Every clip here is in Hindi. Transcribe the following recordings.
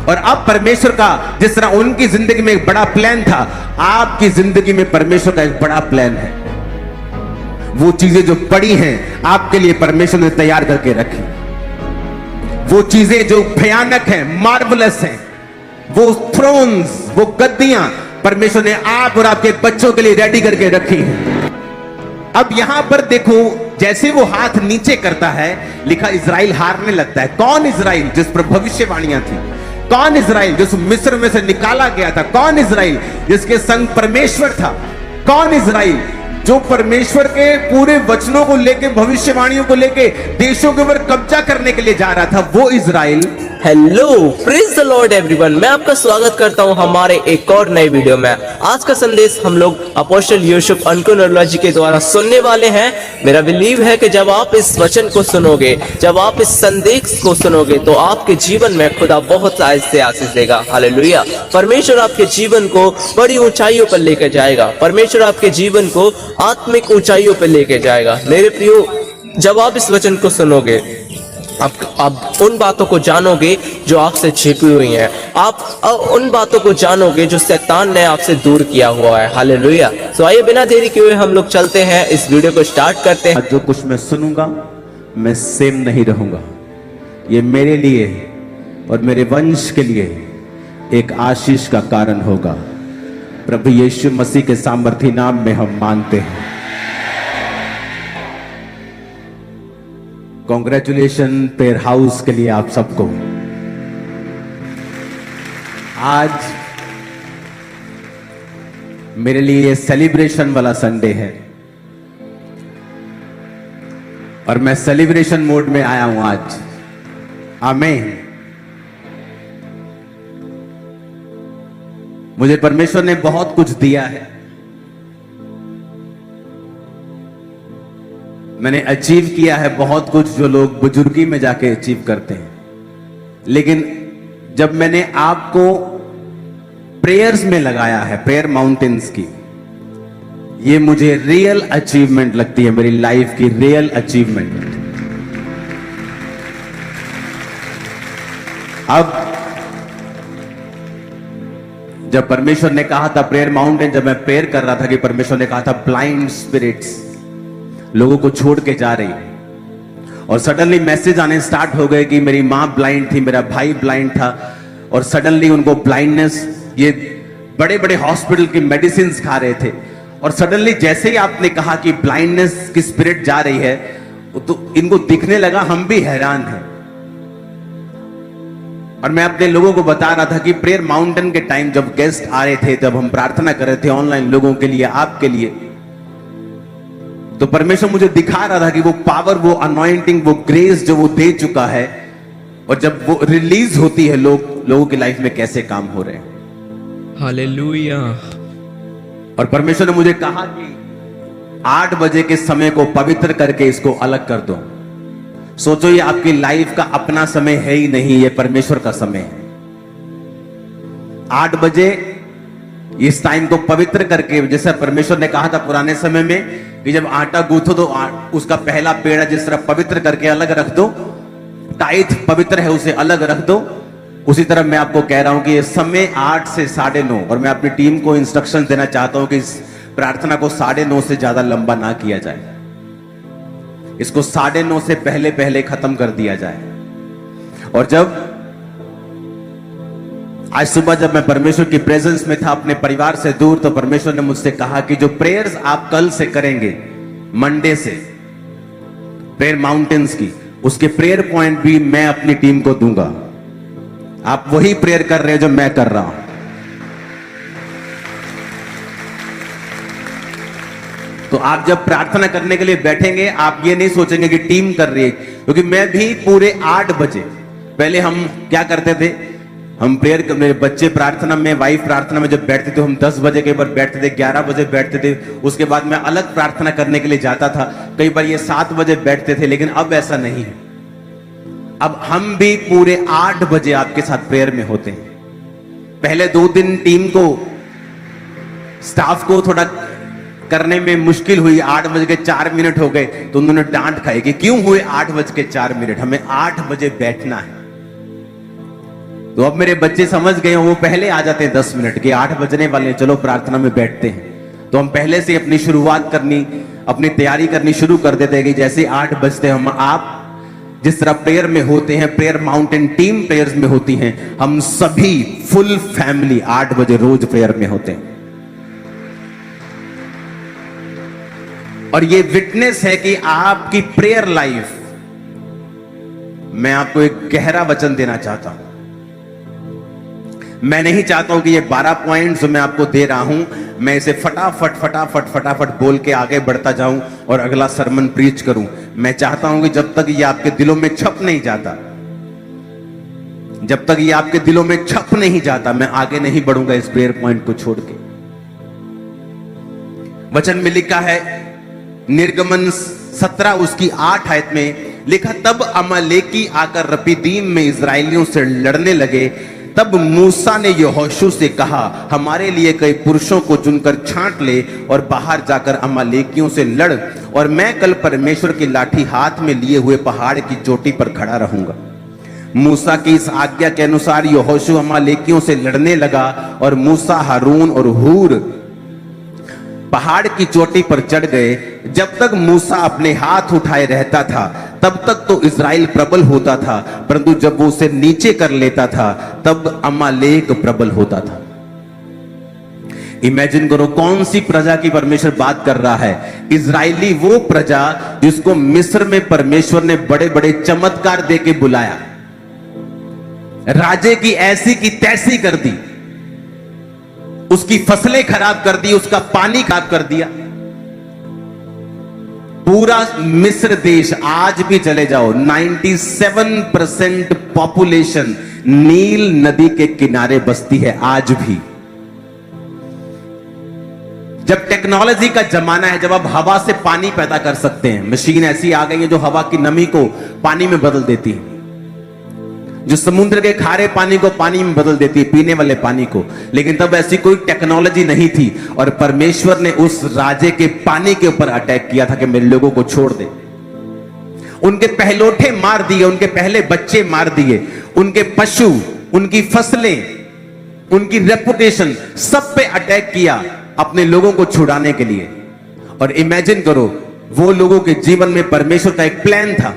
और अब परमेश्वर का जिस तरह उनकी जिंदगी में एक बड़ा प्लान था, आपकी जिंदगी में परमेश्वर का एक बड़ा प्लान है। वो चीजें जो बड़ी हैं आपके लिए परमेश्वर ने तैयार करके रखी। वो चीजें जो भयानक हैं, मार्वलस हैं, वो थ्रोन्स, वो गद्दियां परमेश्वर ने आप और आपके बच्चों के लिए रेडी करके रखी हैं। अब यहां पर देखो, जैसे वो हाथ नीचे करता है, लिखा इजराइल हारने लगता है। कौन इजराइल? जिस पर भविष्यवाणियां थी। कौन इजराइल? जिस मिस्र में से निकाला गया था। कौन इजराइल? जिसके संग परमेश्वर था। कौन इजराइल? जो परमेश्वर के पूरे वचनों को लेके, भविष्यवाणियों को लेके देशों के ऊपर कब्जा करने के लिए जा रहा था, वो Israel. Hello, praise the Lord everyone. मैं आपका स्वागत करता हूं हमारे एक और नए वीडियो में। आज का संदेश हम लोग अपोस्टल यूसुफ अनकोनोलॉजी के द्वारा सुनने वाले हैं। मेरा बिलीव है कि जब आप इस वचन को सुनोगे, जब आप इस संदेश को सुनोगे, तो आपके जीवन में खुदा बहुत से आशीष देगा। हालेलुया। परमेश्वर आपके जीवन को बड़ी ऊंचाइयों पर लेकर जाएगा। परमेश्वर आपके जीवन को आत्मिक ऊंचाइयों पर लेकर जाएगा। मेरे प्रियो, जब आप इस वचन को सुनोगे, आप उन बातों को जानोगे जो आपसे छिपी हुई हैं। आप उन बातों को जानोगे जो शैतान ने आपसे दूर किया हुआ है। हालेलुया। तो आइए बिना देरी किए हुए हम लोग चलते हैं, इस वीडियो को स्टार्ट करते हैं। जो कुछ मैं सुनूंगा, मैं सेम नहीं रहूंगा। ये मेरे लिए और मेरे वंश के लिए एक आशीष का कारण होगा। प्रभु यीशु मसीह के सामर्थी नाम में हम मांगते हैं। कॉन्ग्रेचुलेशन प्रेयर हाउस के लिए आप सबको। आज मेरे लिए सेलिब्रेशन वाला संडे है और मैं सेलिब्रेशन मोड में आया हूं आज। आमीन। मुझे परमेश्वर ने बहुत कुछ दिया है। मैंने अचीव किया है बहुत कुछ जो लोग बुजुर्गी में जाके अचीव करते हैं, लेकिन जब मैंने आपको प्रेयर्स में लगाया है, प्रेयर माउंटेन्स की, ये मुझे रियल अचीवमेंट लगती है, मेरी लाइफ की रियल अचीवमेंट। अब जब परमेश्वर ने कहा था प्रेयर माउंटेन, जब मैं प्रेयर कर रहा था कि परमेश्वर ने कहा था ब्लाइंड स्पिरिट्स लोगों को छोड़ के जा रही, और सडनली मैसेज आने स्टार्ट हो गए कि मेरी मां ब्लाइंड थी, मेरा भाई ब्लाइंड था, और सडनली उनको ब्लाइंडनेस, ये बड़े बड़े हॉस्पिटल की मेडिसिन खा रहे थे, और सडनली जैसे ही आपने कहा कि ब्लाइंडनेस की स्पिरिट जा रही है, तो इनको दिखने लगा। हम भी हैरान हैं। और मैं अपने लोगों को बता रहा था कि प्रेयर माउंटेन के टाइम जब गेस्ट आ रहे थे, जब हम प्रार्थना कर रहे थे ऑनलाइन लोगों के लिए, आपके लिए, तो परमेश्वर मुझे दिखा रहा था कि वो पावर, वो अनॉइंटिंग, वो ग्रेस जो वो दे चुका है, और जब वो रिलीज होती है लोगों की लाइफ में कैसे काम हो रहे हैं। हालेलुया। और परमेश्वर ने मुझे कहा कि 8 बजे के समय को पवित्र करके इसको अलग कर दो। सोचो, ये आपकी लाइफ का अपना समय है ही नहीं, ये परमेश्वर का समय है। 8 बजे इस टाइम को पवित्र करके, जैसा परमेश्वर ने कहा था पुराने समय में कि जब आटा गूंथो तो उसका पहला पेड़ा जिस तरह पवित्र करके अलग रख दो, टाइट पवित्र है उसे अलग रख दो, उसी तरह मैं आपको कह रहा हूं कि ये समय 8 से 9:30, और मैं अपनी टीम को इंस्ट्रक्शन देना चाहता हूं कि इस प्रार्थना को 9:30 से ज्यादा लंबा ना किया जाए, इसको 9:30 से पहले पहले खत्म कर दिया जाए। और जब आज सुबह जब मैं परमेश्वर की प्रेजेंस में था अपने परिवार से दूर, तो परमेश्वर ने मुझसे कहा कि जो प्रेयर्स आप कल से करेंगे, मंडे से प्रेयर माउंटेन्स की, उसके प्रेयर पॉइंट भी मैं अपनी टीम को दूंगा। आप वही प्रेयर कर रहे हैं जो मैं कर रहा हूं। तो आप जब प्रार्थना करने के लिए बैठेंगे, आप ये नहीं सोचेंगे कि टीम कर रही है, क्योंकि मैं भी पूरे 8 बजे, पहले हम क्या करते थे, हम प्रेयर, मेरे बच्चे प्रार्थना में, वाइफ प्रार्थना में जब बैठते थे, हम 10 बजे कई बार बैठते थे, 11 बजे बैठते थे, उसके बाद मैं अलग प्रार्थना करने के लिए जाता था, कई बार ये 7 बजे बैठते थे, लेकिन अब ऐसा नहीं है। अब हम भी पूरे 8 बजे आपके साथ प्रेयर में होते हैं। पहले 2 दिन टीम को, स्टाफ को थोड़ा करने में मुश्किल हुई, 8:04 हो गए, तो उन्होंने डांट खाई कि क्यों हुए 8:04, हमें 8 बजे बैठना है। तो अब मेरे बच्चे समझ गए हैं, वो पहले आ जाते हैं 10 मिनट के, 8 बजने वाले हैं, चलो प्रार्थना में बैठते हैं। तो हम पहले से अपनी शुरुआत करनी, अपनी तैयारी करनी शुरू कर देते हैं कि जैसे 8 बजते हम आप जिस तरह प्रेयर में होते हैं, प्रेयर माउंटेन टीम प्रेयर्स में होती हैं, हम सभी फुल फैमिली 8 बजे रोज प्रेयर में होते हैं। और ये विटनेस है कि आपकी प्रेयर लाइफ, मैं आपको एक गहरा वचन देना चाहता हूं। मैं नहीं चाहता हूं कि ये 12 पॉइंट्स जो मैं आपको दे रहा हूं, मैं इसे फटाफट बोल के आगे बढ़ता जाऊं और अगला सरमन प्रीच करूं। मैं चाहता हूं कि जब तक ये आपके दिलों में छप नहीं जाता, जब तक ये आपके दिलों में छप नहीं जाता, मैं आगे नहीं बढ़ूंगा इस प्रेयर पॉइंट को छोड़ के। वचन में लिखा है, निर्गमन 17 उसकी 8 आयत में लिखा, तब अमालेकी आकर रपीदीम में इजराइलियों से लड़ने लगे। तब मूसा ने यहोशू से कहा, हमारे लिए कई पुरुषों को चुनकर छांट ले और बाहर जाकर अमालेकियों से लड़, और मैं कल परमेश्वर की लाठी हाथ में लिए हुए पहाड़ की चोटी पर खड़ा रहूंगा। मूसा की इस आज्ञा के अनुसार यहोशू अमालेकियों से लड़ने लगा, और मूसा, हारून और हूर पहाड़ की चोटी पर चढ़ गए। जब तक मूसा अपने हाथ उठाए रहता था, तब तक तो इज़राइल प्रबल होता था, परंतु जब वो उसे नीचे कर लेता था, तब अमालेक प्रबल होता था। इमेजिन करो, कौन सी प्रजा की परमेश्वर बात कर रहा है? इजरायली, वो प्रजा जिसको मिस्र में परमेश्वर ने बड़े बड़े चमत्कार देके बुलाया, राजे की ऐसी की तैसी कर दी, उसकी फसलें खराब कर दी, उसका पानी खराब कर दिया। पूरा मिस्र देश, आज भी चले जाओ, 97% पॉपुलेशन नील नदी के किनारे बसती है आज भी। जब टेक्नोलॉजी का जमाना है, जब आप हवा से पानी पैदा कर सकते हैं, मशीन ऐसी आ गई है जो हवा की नमी को पानी में बदल देती है, जो समुद्र के खारे पानी को पानी में बदल देती है, पीने वाले पानी को। लेकिन तब ऐसी कोई टेक्नोलॉजी नहीं थी, और परमेश्वर ने उस राजे के पानी के ऊपर अटैक किया था कि मेरे लोगों को छोड़ दे। उनके पहलोठे मार दिए, उनके पहले बच्चे मार दिए, उनके पशु, उनकी फसलें, उनकी रेपुटेशन, सब पे अटैक किया अपने लोगों को छुड़ाने के लिए। और इमेजिन करो, वो लोगों के जीवन में परमेश्वर का एक प्लान था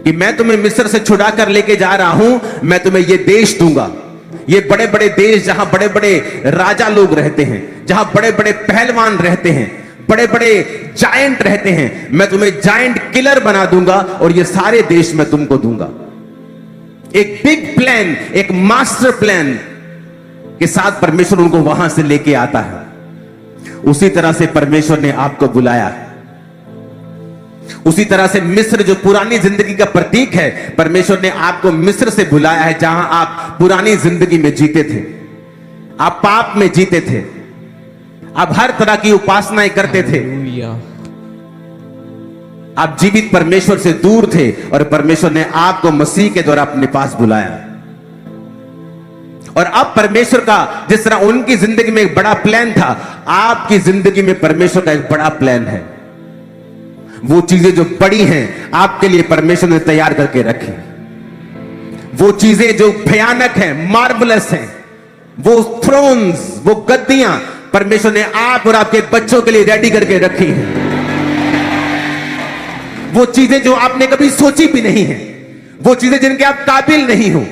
कि मैं तुम्हें मिस्र से छुड़ा कर लेके जा रहा हूं, मैं तुम्हें ये देश दूंगा, ये बड़े बड़े देश जहां बड़े बड़े राजा लोग रहते हैं, जहां बड़े बड़े पहलवान रहते हैं, बड़े बड़े जायंट रहते हैं, मैं तुम्हें जायंट किलर बना दूंगा, और ये सारे देश मैं तुमको दूंगा। एक बिग प्लान, एक मास्टर प्लान के साथ परमेश्वर उनको वहां से लेके आता है। उसी तरह से परमेश्वर ने आपको बुलाया है। उसी तरह से मिस्र जो पुरानी जिंदगी का प्रतीक है, परमेश्वर ने आपको मिस्र से बुलाया है, जहां आप पुरानी जिंदगी में जीते थे, आप पाप में जीते थे, आप हर तरह की उपासनाएं करते थे, आप जीवित परमेश्वर से दूर थे, और परमेश्वर ने आपको मसीह के द्वारा अपने पास बुलाया। और अब परमेश्वर का, जिस तरह उनकी जिंदगी में एक बड़ा प्लान था, आपकी जिंदगी में परमेश्वर का एक बड़ा प्लान है। वो चीजें जो बड़ी हैं, आपके लिए परमेश्वर ने तैयार करके रखी। वो चीजें जो भयानक हैं, मार्वलस हैं, वो थ्रोन्स, वो गद्दियां परमेश्वर ने आप और आपके बच्चों के लिए रेडी करके रखी हैं। वो चीजें जो आपने कभी सोची भी नहीं है, वो चीजें जिनके आप काबिल नहीं हो,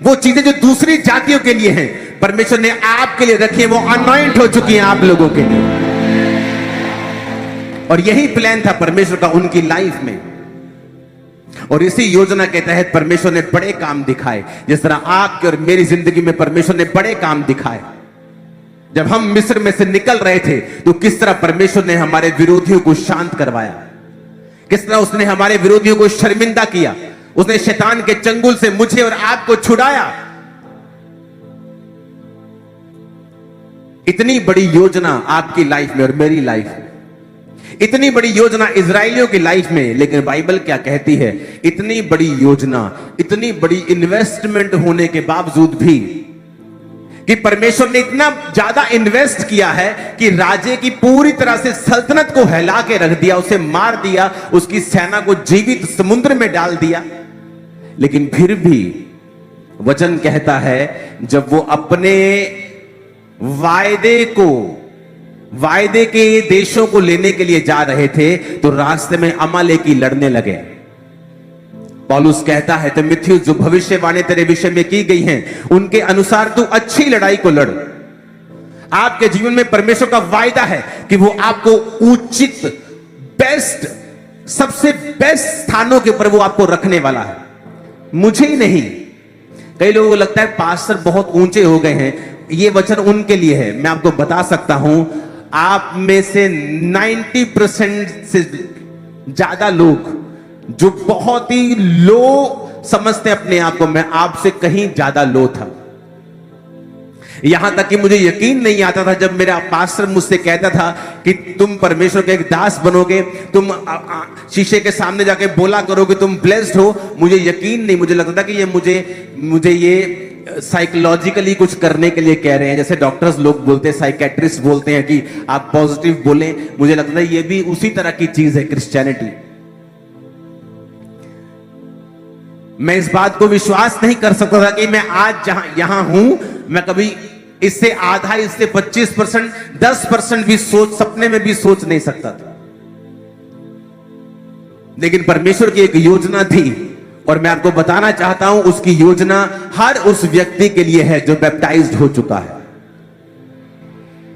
वो चीजें जो दूसरी जातियों के लिए हैं, परमेश्वर ने आपके लिए रखी है। वो अनॉइंट हो चुकी हैं आप लोगों के लिए। और यही प्लान था परमेश्वर का उनकी लाइफ में। और इसी योजना के तहत परमेश्वर ने बड़े काम दिखाए, जिस तरह आपके और मेरी जिंदगी में परमेश्वर ने बड़े काम दिखाए। जब हम मिस्र में से निकल रहे थे, तो किस तरह परमेश्वर ने हमारे विरोधियों को शांत करवाया, किस तरह उसने हमारे विरोधियों को शर्मिंदा किया, उसने शैतान के चंगुल से मुझे और आपको छुड़ाया। इतनी बड़ी योजना आपकी लाइफ में और मेरी लाइफ में, इतनी बड़ी योजना इजराइलियों की लाइफ में। लेकिन बाइबल क्या कहती है? इतनी बड़ी योजना, इतनी बड़ी इन्वेस्टमेंट होने के बावजूद भी, कि परमेश्वर ने इतना ज्यादा इन्वेस्ट किया है कि राजे की पूरी तरह से सल्तनत को हिला के रख दिया, उसे मार दिया, उसकी सेना को जीवित समुद्र में डाल दिया। लेकिन फिर भी वचन कहता है जब वो अपने वायदे के देशों को लेने के लिए जा रहे थे तो रास्ते में अमालेकी लड़ने लगे। पौलुस कहता है तिमुथियुस, जो भविष्यवाणी तेरे विषय में की गई हैं उनके अनुसार तू अच्छी लड़ाई को लड़। आपके जीवन में परमेश्वर का वायदा है कि वो आपको उचित बेस्ट सबसे बेस्ट स्थानों के ऊपर वो आपको रखने वाला है, मुझे ही नहीं। कई लोगों को लगता है पास्टर बहुत ऊंचे हो गए हैं, ये वचन उनके लिए है। मैं आपको बता सकता हूं, आप में से 90% से ज्यादा लोग जो बहुत ही लो समझते हैं अपने आप को, मैं आपसे कहीं ज्यादा लो था। यहां तक कि मुझे यकीन नहीं आता था जब मेरा पास्टर मुझसे कहता था कि तुम परमेश्वर के एक दास बनोगे, तुम शीशे के सामने जाके बोला करोगे तुम ब्लेस्ड हो। मुझे यकीन नहीं, मुझे लगता था कि ये मुझे ये साइकोलॉजिकली कुछ करने के लिए कह रहे हैं, जैसे डॉक्टर्स लोग बोलते हैं, साइकेट्रिस्ट बोलते हैं कि आप पॉजिटिव बोलें। मुझे लगता है ये भी उसी तरह की चीज है क्रिश्चियनिटी। मैं इस बात को विश्वास नहीं कर सकता था कि मैं आज यहां हूं, मैं कभी इससे आधा, इससे 25%, 10% भी सपने में भी सोच नहीं सकता था। लेकिन परमेश्वर की एक योजना थी और मैं आपको बताना चाहता हूं, उसकी योजना हर उस व्यक्ति के लिए है जो बैप्टाइज्ड हो चुका है।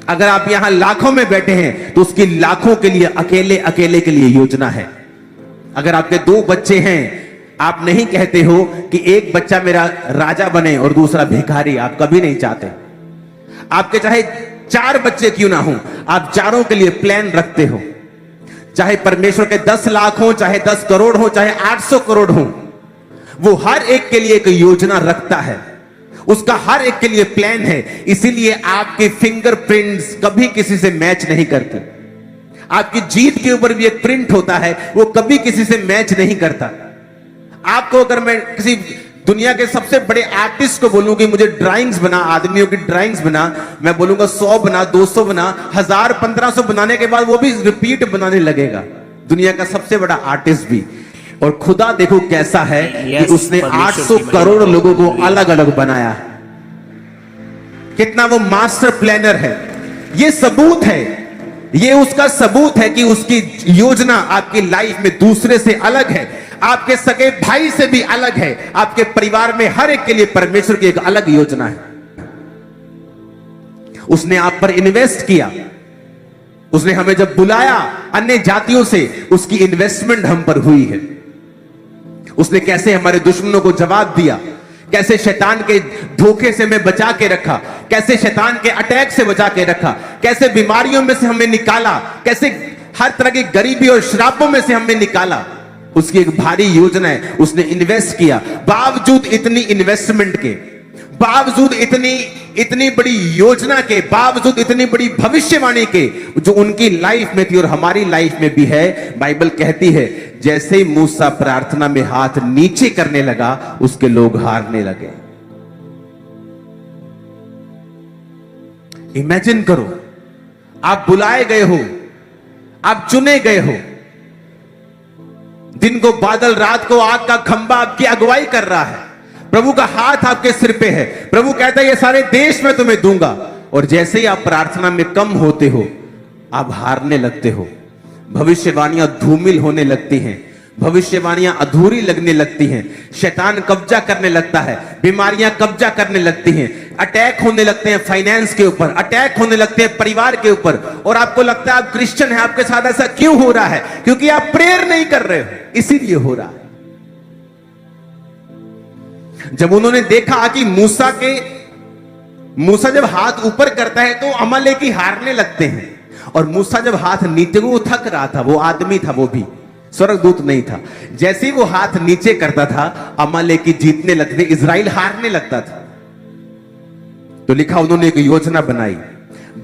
अगर आप यहां लाखों में बैठे हैं तो उसकी लाखों के लिए अकेले के लिए योजना है। अगर आपके 2 बच्चे हैं, आप नहीं कहते हो कि एक बच्चा मेरा राजा बने और दूसरा भिखारी, आप कभी नहीं चाहते। आपके चाहे 4 बच्चे क्यों ना हो, आप चारों के लिए प्लान रखते हो। चाहे परमेश्वर के 10 लाख हो, चाहे 10 करोड़ हो, चाहे 800 करोड़ हो, वो हर एक के लिए एक योजना रखता है, उसका हर एक के लिए प्लान है। इसीलिए आपके फिंगरप्रिंट्स कभी किसी से मैच नहीं करते। आपकी जीत के ऊपर भी एक प्रिंट होता है, वो कभी किसी से मैच नहीं करता। आपको अगर मैं किसी दुनिया के सबसे बड़े आर्टिस्ट को बोलूं कि मुझे ड्राइंग्स बना, आदमियों की ड्राइंग्स बना, मैं बोलूंगा 100 बना, 200 बना, 1000, 1500 बनाने के बाद वो भी रिपीट बनाने लगेगा, दुनिया का सबसे बड़ा आर्टिस्ट भी। और खुदा देखो कैसा है कि उसने 800 करोड़ लोगों को अलग अलग बनाया। कितना वो मास्टर प्लानर है। ये सबूत है, ये उसका सबूत है कि उसकी योजना आपकी लाइफ में दूसरे से अलग है, आपके सगे भाई से भी अलग है, आपके परिवार में हर एक के लिए परमेश्वर की एक अलग योजना है। उसने आप पर इन्वेस्ट किया, उसने हमें जब बुलाया अन्य जातियों से, उसकी इन्वेस्टमेंट हम पर हुई है। उसने कैसे हमारे दुश्मनों को जवाब दिया, कैसे शैतान के धोखे से हमें बचा के रखा, कैसे शैतान के अटैक से बचा के रखा, कैसे बीमारियों में से हमें निकाला, कैसे हर तरह की गरीबी और श्रापों में से हमें निकाला। उसकी एक भारी योजना है, उसने इन्वेस्ट किया। बावजूद इतनी इन्वेस्टमेंट के, बावजूद इतनी बड़ी योजना के, बावजूद इतनी बड़ी भविष्यवाणी के जो उनकी लाइफ में थी और हमारी लाइफ में भी है, बाइबल कहती है जैसे ही मूसा प्रार्थना में हाथ नीचे करने लगा, उसके लोग हारने लगे। इमेजिन करो, आप बुलाए गए हो, आप चुने गए हो, दिन को बादल, रात को आग का खंबा आपकी अगुवाई कर रहा है, प्रभु का हाथ आपके सिर पे है, प्रभु कहता है ये सारे देश में तुम्हें दूंगा। और जैसे ही आप प्रार्थना में कम होते हो, आप हारने लगते हो, भविष्यवाणियां धूमिल होने लगती हैं, भविष्यवाणियां अधूरी लगने लगती हैं, शैतान कब्जा करने लगता है, बीमारियां कब्जा करने लगती हैं, अटैक होने लगते हैं फाइनेंस के ऊपर, अटैक होने लगते हैं परिवार के ऊपर। और आपको लगता है आप क्रिश्चियन हैं, आपके साथ ऐसा क्यों हो रहा है? क्योंकि आप प्रेयर नहीं कर रहे हो, इसीलिए हो रहा है। जब उन्होंने देखा कि मूसा जब हाथ ऊपर करता है तो अमालेकी हारने लगते हैं, और मूसा जब हाथ नीचे, वो थक रहा था, वो आदमी था, वो भी स्वर्गदूत नहीं था। जैसे ही वो हाथ नीचे करता था, अमालेकी जीतने लगते, इजराइल हारने लगता था। तो लिखा उन्होंने एक योजना बनाई।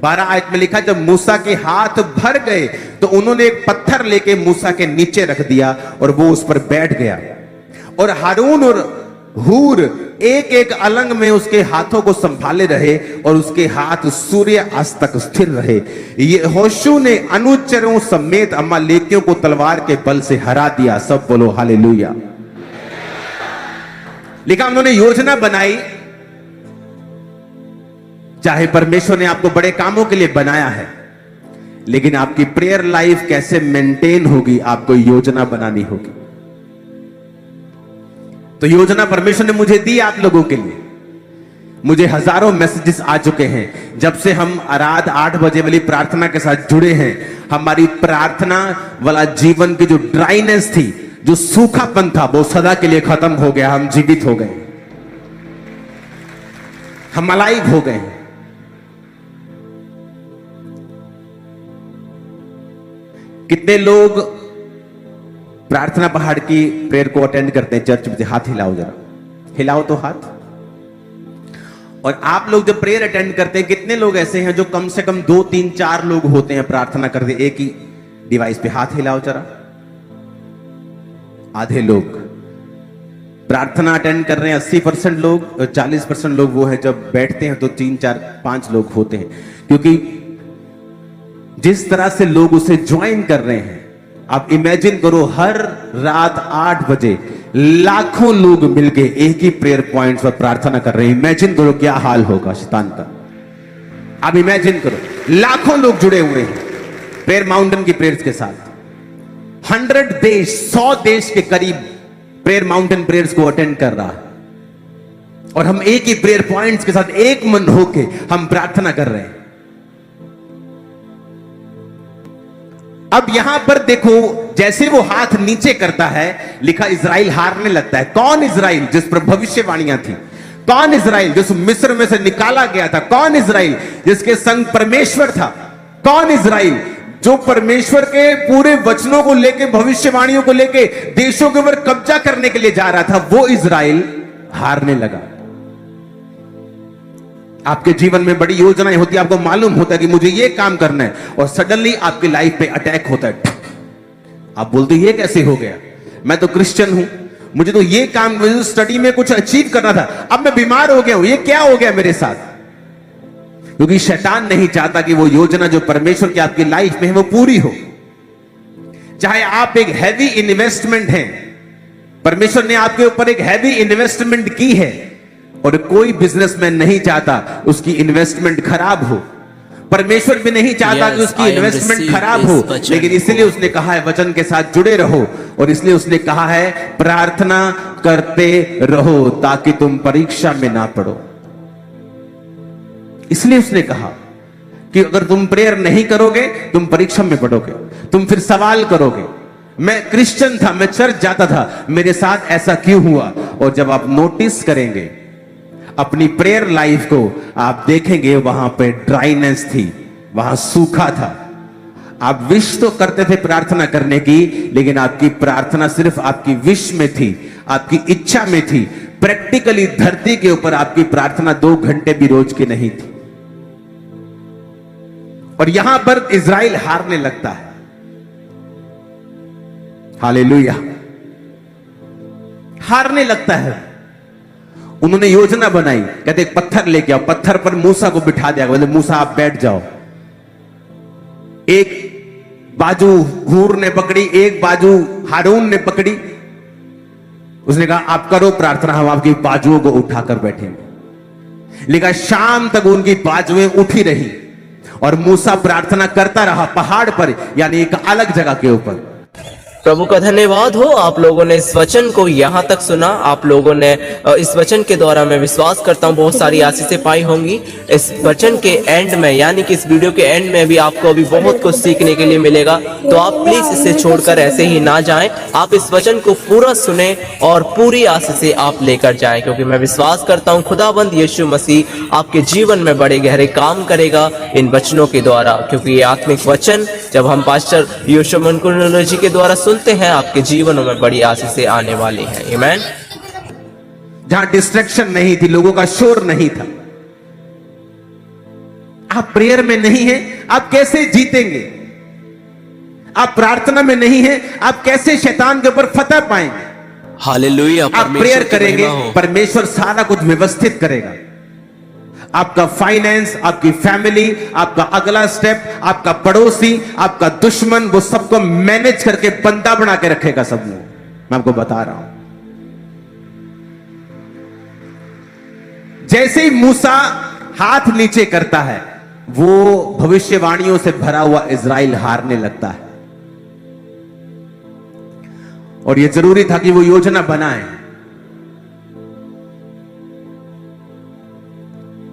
12 आयत में लिखा जब मूसा के हाथ भर गए तो उन्होंने एक पत्थर लेके मूसा के नीचे रख दिया और वो उस पर बैठ गया, और हारून और हूर एक एक अलंग में उसके हाथों को संभाले रहे और उसके हाथ सूर्य अस्त तक स्थिर रहे। यहोशू ने अनुचरों समेत अमालेकियों को तलवार के बल से हरा दिया। सब बोलो हालेलुया। लिखा उन्होंने योजना बनाई। चाहे परमेश्वर ने आपको बड़े कामों के लिए बनाया है, लेकिन आपकी प्रेयर लाइफ कैसे मेंटेन होगी, आपको योजना बनानी होगी। तो योजना परमेश्वर ने मुझे दी आप लोगों के लिए। मुझे हजारों मैसेजेस आ चुके हैं जब से हम रात 8 बजे वाली प्रार्थना के साथ जुड़े हैं। हमारी प्रार्थना वाला जीवन की जो ड्राइनेस थी, जो सूखापन था, वो सदा के लिए खत्म हो गया। हम जीवित हो गए, हम अलाइव हो गए। कितने लोग प्रार्थना पहाड़ की प्रेयर को अटेंड करते हैं चर्च में? हाथ हिलाओ जरा, हिलाओ तो हाथ। और आप लोग जब प्रेयर अटेंड करते हैं, कितने लोग ऐसे हैं जो कम से कम 2 3 4 लोग होते हैं प्रार्थना करते एक ही डिवाइस पे? हाथ हिलाओ जरा। आधे लोग प्रार्थना अटेंड कर रहे हैं, 80% लोग, और 40% लोग वो है जब बैठते हैं तो 3 4 5 लोग होते हैं। क्योंकि जिस तरह से लोग उसे ज्वाइन कर रहे हैं, आप इमेजिन करो हर रात 8 बजे लाखों लोग मिलके एक ही प्रेयर पॉइंट पर प्रार्थना कर रहे हैं। इमेजिन करो क्या हाल होगा शैतान का। आप इमेजिन करो लाखों लोग जुड़े हुए हैं प्रेयर माउंटेन की प्रेयर्स के साथ। 100 देश, 100 देश के करीब प्रेयर माउंटेन प्रेयर्स को अटेंड कर रहा है, और हम एक ही प्रेयर पॉइंट्स के साथ एक मन होके हम प्रार्थना कर रहे हैं। अब यहां पर देखो, जैसे वो हाथ नीचे करता है, लिखा इजराइल हारने लगता है। कौन इजराइल? जिस पर भविष्यवाणियां थी। कौन इजराइल? जिस मिस्र में से निकाला गया था। कौन इजराइल? जिसके संग परमेश्वर था। कौन इजराइल? जो परमेश्वर के पूरे वचनों को लेके, भविष्यवाणियों को लेके देशों के ऊपर कब्जा करने के लिए जा रहा था। वो इजराइल हारने लगा। आपके जीवन में बड़ी योजनाएं होती है, आपको मालूम होता है कि मुझे ये काम करना है, और सडनली आपकी लाइफ पे अटैक होता है। आप बोलते ये कैसे हो गया? मैं तो क्रिश्चियन हूं, मुझे तो ये काम, स्टडी में कुछ अचीव करना था, अब मैं बीमार हो गया हूं, ये क्या हो गया मेरे साथ? क्योंकि शैतान नहीं चाहता कि वो योजना जो परमेश्वर की आपकी लाइफ में है वो पूरी हो। चाहे आप एक हैवी इन्वेस्टमेंट है, परमेश्वर ने आपके ऊपर एक हैवी इन्वेस्टमेंट की है, और कोई बिजनेसमैन नहीं चाहता उसकी इन्वेस्टमेंट खराब हो। परमेश्वर भी नहीं चाहता कि उसकी इन्वेस्टमेंट खराब हो, लेकिन इसलिए उसने कहा है वचन के साथ जुड़े रहो, और इसलिए उसने कहा है प्रार्थना करते रहो ताकि तुम परीक्षा में ना पड़ो। इसलिए उसने कहा कि अगर तुम प्रेयर नहीं करोगे तुम परीक्षा में पड़ोगे, तुम फिर सवाल करोगे। मैं क्रिश्चियन था, मैं चर्च जाता था, मेरे साथ ऐसा क्यों हुआ? और जब आप नोटिस करेंगे अपनी प्रेयर लाइफ को, आप देखेंगे वहां पे ड्राइनेस थी, वहां सूखा था। आप विश तो करते थे प्रार्थना करने की, लेकिन आपकी प्रार्थना सिर्फ आपकी विश में थी, आपकी इच्छा में थी। प्रैक्टिकली धरती के ऊपर आपकी प्रार्थना 2 घंटे भी रोज की नहीं थी। और यहां पर इजराइल हारने लगता है। हालेलुया, हारने लगता है। उन्होंने योजना बनाई, कहते एक पत्थर लेके आओ, पत्थर पर मूसा को बिठा दिया, बोले मूसा आप बैठ जाओ। एक बाजू हूर ने पकड़ी, एक बाजू हारून ने पकड़ी। उसने कहा आप करो प्रार्थना, हम आपकी बाजुओं को उठाकर बैठेंगे। लेकिन शाम तक उनकी बाजुएं उठी रही, और मूसा प्रार्थना करता रहा पहाड़ पर, यानी एक अलग जगह के ऊपर। प्रभु का धन्यवाद हो, आप लोगों ने इस वचन को यहाँ तक सुना। आप लोगों ने इस वचन के द्वारा, मैं विश्वास करता हूँ, बहुत सारी आशीषें पाई होंगी। इस वचन के एंड में, यानी कि इस वीडियो के एंड में भी आपको अभी बहुत कुछ सीखने के लिए मिलेगा। तो आप प्लीज इसे छोड़कर ऐसे ही ना जाएं, आप इस वचन को पूरा सुने और पूरी आशीषें आप लेकर जाएं, क्योंकि मैं विश्वास करता हूँ खुदाबंद यीशु मसीह आपके जीवन में बड़े गहरे काम करेगा इन वचनों के द्वारा। क्योंकि ये आत्मिक वचन जब हम पास्टर योशुआ अंकुरनोलॉजी के द्वारा सुनते हैं, आपके जीवनों में बड़ी आशीषें आने वाली हैं। आमीन। जहां डिस्ट्रैक्शन नहीं थी, लोगों का शोर नहीं था। आप प्रेयर में नहीं हैं, आप कैसे जीतेंगे? आप प्रार्थना में नहीं हैं, आप कैसे शैतान के ऊपर फतह पाएंगे? हालेलुया। आप प्रेयर करेंगे, परमेश्वर सारा कुछ व्यवस्थित करेगा। आपका फाइनेंस, आपकी फैमिली, आपका अगला स्टेप, आपका पड़ोसी, आपका दुश्मन, वो सबको मैनेज करके बंदा बना के रखेगा सब लोग। मैं आपको बता रहा हूं। जैसे ही मूसा हाथ नीचे करता है, वो भविष्यवाणियों से भरा हुआ इजराइल हारने लगता है। और यह जरूरी था कि वो योजना बनाए।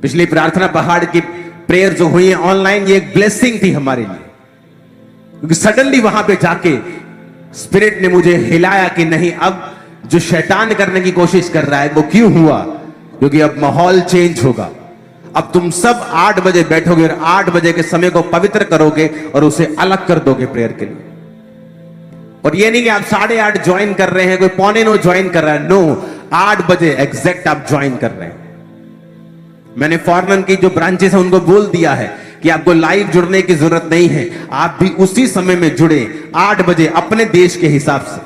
पिछली प्रार्थना पहाड़ की प्रेयर जो हुई है ऑनलाइन, ये एक ब्लेसिंग थी हमारे लिए, क्योंकि सडनली वहां पे जाके स्पिरिट ने मुझे हिलाया कि नहीं, अब जो शैतान करने की कोशिश कर रहा है वो क्यों हुआ, क्योंकि अब माहौल चेंज होगा। अब तुम सब 8 बजे बैठोगे और 8 बजे के समय को पवित्र करोगे और उसे अलग कर दोगे प्रेयर के लिए। और ये नहीं कि आप 8:30 ज्वाइन कर रहे हैं, कोई 8:45 ज्वाइन कर रहा है। नो, 8 बजे एग्जैक्ट आप ज्वाइन कर रहे हैं। मैंने फॉरेन की जो ब्रांचेस है उनको बोल दिया है कि आपको लाइव जुड़ने की जरूरत नहीं है, आप भी उसी समय में जुड़े 8 बजे अपने देश के हिसाब से।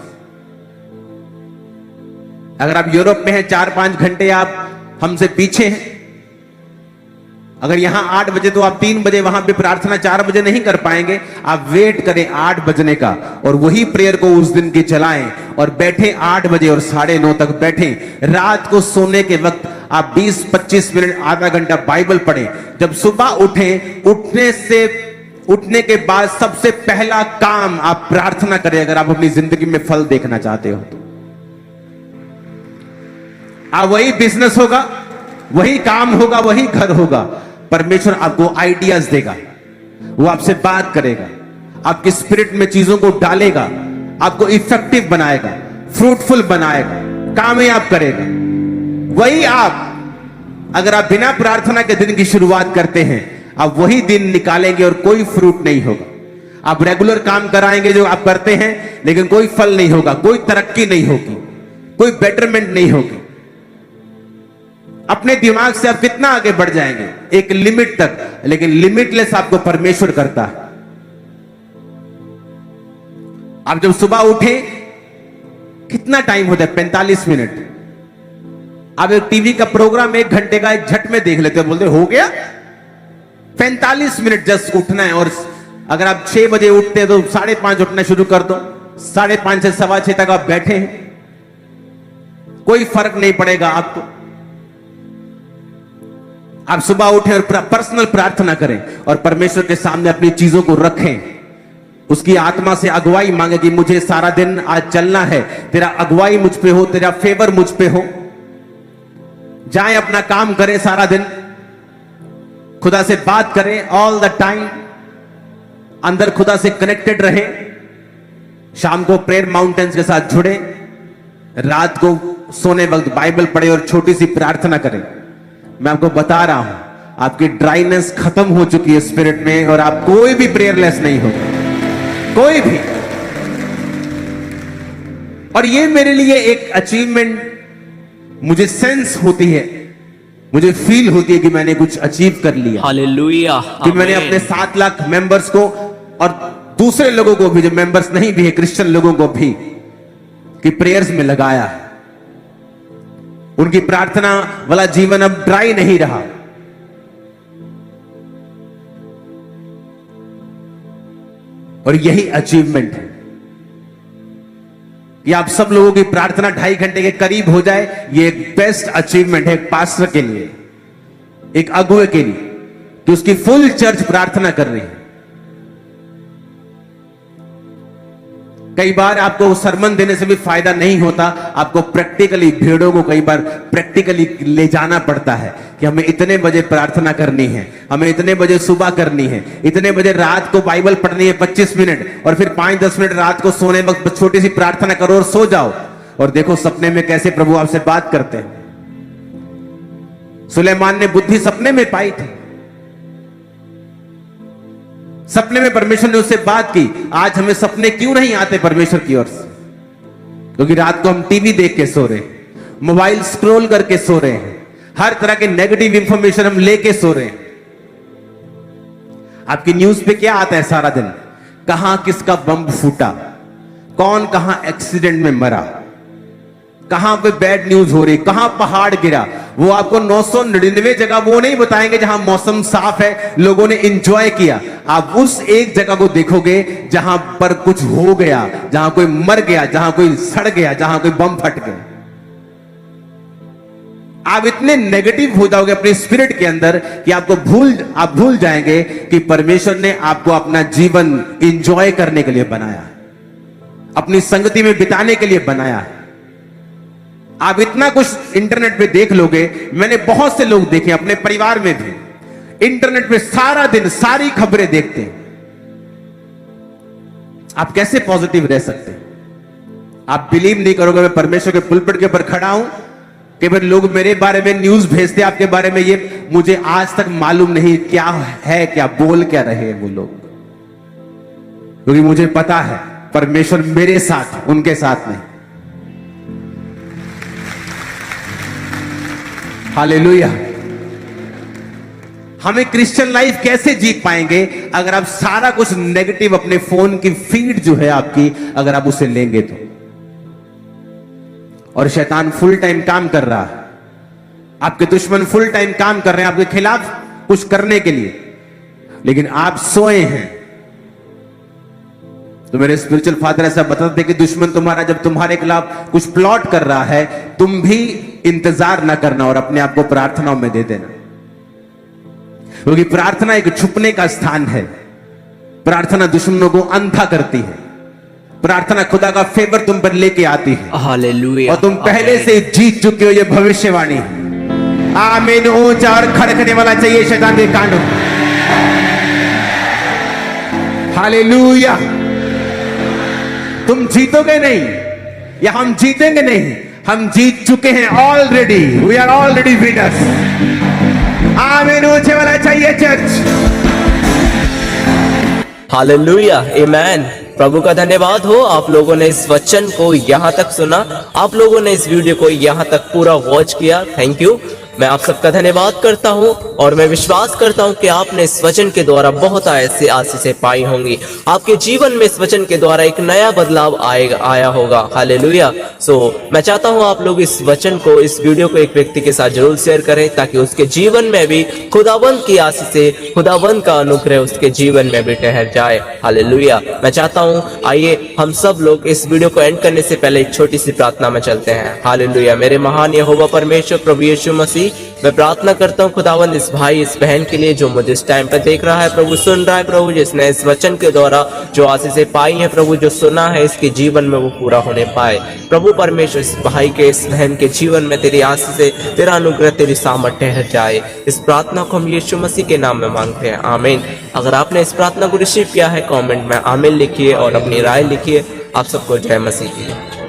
अगर आप यूरोप में हैं 4-5 घंटे आप हमसे पीछे हैं। अगर यहां 8 बजे तो आप 3 बजे वहां पे प्रार्थना 4 बजे नहीं कर पाएंगे। आप वेट करें 8 बजने का और वही प्रेयर को उस दिन की चलाएं और बैठे 8 बजे और 9:30 तक बैठें। रात को सोने के वक्त आप 20-25 मिनट आधा घंटा बाइबल पढ़ें। जब सुबह उठें, उठने के बाद सबसे पहला काम आप प्रार्थना करें। अगर आप अपनी जिंदगी में फल देखना चाहते हो तो वही बिजनेस होगा, वही काम होगा, वही घर होगा। परमेश्वर आपको आइडियाज देगा, वो आपसे बात करेगा, आपके स्पिरिट में चीजों को डालेगा, आपको इफेक्टिव बनाएगा, फ्रूटफुल बनाएगा, कामयाब करेगा। वही आप अगर आप बिना प्रार्थना के दिन की शुरुआत करते हैं, आप वही दिन निकालेंगे और कोई फ्रूट नहीं होगा। आप रेगुलर काम कराएंगे जो आप करते हैं, लेकिन कोई फल नहीं होगा, कोई तरक्की नहीं होगी, कोई बेटरमेंट नहीं होगी। अपने दिमाग से आप कितना आगे बढ़ जाएंगे एक लिमिट तक, लेकिन लिमिटलेस आपको परमेश्वर करता है। आप जब सुबह उठे, कितना टाइम होता है? 45 मिनट। आप एक टीवी का प्रोग्राम 1 घंटे का एक झट में देख लेते हो, बोलते हो गया। 45 मिनट जस्ट उठना है। और अगर आप 6 बजे उठते हैं तो 5:30 उठना शुरू कर दो। 5:30 से 6:15 तक आप बैठे हैं, कोई फर्क नहीं पड़ेगा आपको। आप सुबह उठें और पर्सनल प्रार्थना करें और परमेश्वर के सामने अपनी चीजों को रखें। उसकी आत्मा से अगुवाई मांगे कि मुझे सारा दिन आज चलना है, तेरा अगुवाई मुझ पे हो, तेरा फेवर मुझ पे हो। जाएं अपना काम करें, सारा दिन खुदा से बात करें, ऑल द टाइम अंदर खुदा से कनेक्टेड रहें। शाम को प्रेयर माउंटेन्स के साथ जुड़े, रात को सोने वक्त बाइबल पढ़े और छोटी सी प्रार्थना करें। मैं आपको बता रहा हूं, आपकी ड्राइनेस खत्म हो चुकी है स्पिरिट में और आप कोई भी प्रेयरलेस नहीं हो, कोई भी। और ये मेरे लिए एक अचीवमेंट, मुझे सेंस होती है, मुझे फील होती है कि मैंने कुछ अचीव कर लिया। हालेलुया। कि मैंने अपने 7 लाख मेंबर्स को और दूसरे लोगों को भी, जो मेंबर्स नहीं भी है, क्रिश्चियन लोगों को भी, कि प्रेयर्स में लगाया है। उनकी प्रार्थना वाला जीवन अब ड्राई नहीं रहा। और यही अचीवमेंट है कि आप सब लोगों की प्रार्थना 2.5 घंटे के करीब हो जाए। ये एक बेस्ट अचीवमेंट है एक पास्टर के लिए, एक अगुवे के लिए, कि उसकी फुल चर्च प्रार्थना कर रही है। कई बार आपको सरमन देने से भी फायदा नहीं होता, आपको प्रैक्टिकली भेड़ों को कई बार प्रैक्टिकली ले जाना पड़ता है कि हमें इतने बजे प्रार्थना करनी है, हमें इतने बजे सुबह करनी है, इतने बजे रात को बाइबल पढ़नी है 25 मिनट, और फिर 5-10 मिनट रात को सोने वक्त छोटी सी प्रार्थना करो और सो जाओ। और देखो सपने में कैसे प्रभु आपसे बात करते हैं। सुलेमान ने बुद्धि सपने में पाई थी, सपने में परमेश्वर ने उससे बात की। आज हमें सपने क्यों नहीं आते परमेश्वर की ओर से? क्योंकि रात को हम टीवी देख के सो रहे हैं, मोबाइल स्क्रॉल करके सो रहे हैं, हर तरह के नेगेटिव इंफॉर्मेशन हम लेके सो रहे हैं। आपकी न्यूज पे क्या आता है सारा दिन? कहां किसका बम फूटा, कौन कहां एक्सीडेंट में मरा, कहां पे बैड न्यूज हो रही, कहां पहाड़ गिरा। वो आपको 999 जगह वो नहीं बताएंगे जहां मौसम साफ है, लोगों ने एंजॉय किया। आप उस एक जगह को देखोगे जहां पर कुछ हो गया, जहां कोई मर गया, जहां कोई सड़ गया, जहां कोई बम फट गया। आप इतने नेगेटिव हो जाओगे अपने स्पिरिट के अंदर कि आप भूल जाएंगे कि परमेश्वर ने आपको अपना जीवन एंजॉय करने के लिए बनाया, अपनी संगति में बिताने के लिए बनाया। आप इतना कुछ इंटरनेट पे देख लोगे। मैंने बहुत से लोग देखे अपने परिवार में भी, इंटरनेट पे सारा दिन सारी खबरें देखते हैं। आप कैसे पॉजिटिव रह सकते हैं? आप बिलीव नहीं करोगे, मैं परमेश्वर के पुलपिट के ऊपर खड़ा हूं कि फिर लोग मेरे बारे में न्यूज भेजते आपके बारे में, ये मुझे आज तक मालूम नहीं क्या है, क्या बोल क्या रहे वो लोग, क्योंकि मुझे पता है परमेश्वर मेरे साथ, उनके साथ नहीं। हालेलुया। हमें क्रिश्चियन लाइफ कैसे जीत पाएंगे अगर आप सारा कुछ नेगेटिव अपने फोन की फीड जो है आपकी, अगर आप उसे लेंगे तो। और शैतान फुल टाइम काम कर रहा है, आपके दुश्मन फुल टाइम काम कर रहे हैं आपके खिलाफ कुछ करने के लिए, लेकिन आप सोए हैं। तो मेरे स्पिरिचुअल फादर ऐसा बताते कि दुश्मन तुम्हारा जब तुम्हारे खिलाफ कुछ प्लॉट कर रहा है, तुम भी इंतजार ना करना और अपने आप को प्रार्थनाओं में दे देना, क्योंकि प्रार्थना एक छुपने का स्थान है। प्रार्थना दुश्मनों को अंधा करती है, प्रार्थना खुदा का फेवर तुम पर लेके आती है। हालेलुया। और तुम पहले से जीत चुके हो, ये भविष्यवाणी है। आमीन। ऊंचा और खड़कने वाला चाहिए शैतान के कांडों। हालेलुया। तुम जीतोगे नहीं या हम जीतेंगे नहीं, हम जीत चुके हैं already. We are already winners. आमीन। ऊंचे वाला चाहिए चर्च। हालेलुया, आमेन। प्रभु का धन्यवाद हो, आप लोगों ने इस वचन को यहाँ तक सुना, आप लोगों ने इस वीडियो को यहाँ तक पूरा वॉच किया। Thank you. मैं आप सबका धन्यवाद करता हूँ और मैं विश्वास करता हूँ कि आपने इस वचन के द्वारा बहुत ऐसी आशीषें पाई होंगी। आपके जीवन में इस वचन के द्वारा एक नया बदलाव आया होगा। हालेलुया। मैं चाहता हूँ आप लोग इस वचन को, इस वीडियो को एक व्यक्ति के साथ जरूर शेयर करें, ताकि उसके जीवन में भी खुदावंद की आशीषें, खुदावंद का अनुग्रह उसके जीवन में भी ठहर जाए। हालेलुया। मैं चाहता हूँ आइए हम सब लोग इस वीडियो को एंड करने से पहले एक छोटी सी प्रार्थना में चलते हैं। हालेलुया। मेरे महान यहोवा परमेश्वर प्रभु यीशु मसीह, मैं प्रार्थना करता हूँ खुदावंद इस भाई, इस बहन के लिए जो मुझे इस टाइम पर देख रहा है प्रभु, सुन रहा है प्रभु, जिसने इस वचन के द्वारा जो आशीषें पाई है प्रभु, जो सुना है इसके जीवन में वो पूरा होने पाए। प्रभु परमेश्वर इस भाई के, इस बहन के जीवन में तेरी आशीषें, तेरा अनुग्रह, तेरी सामर्थ ठहर जाए। इस प्रार्थना को हम यीशु मसीह के नाम में मांगते हैं। आमीन। अगर आपने इस प्रार्थना को रिसीव किया है, कमेंट में आमीन लिखिए और अपनी राय लिखिए। आप सबको जय मसीह की।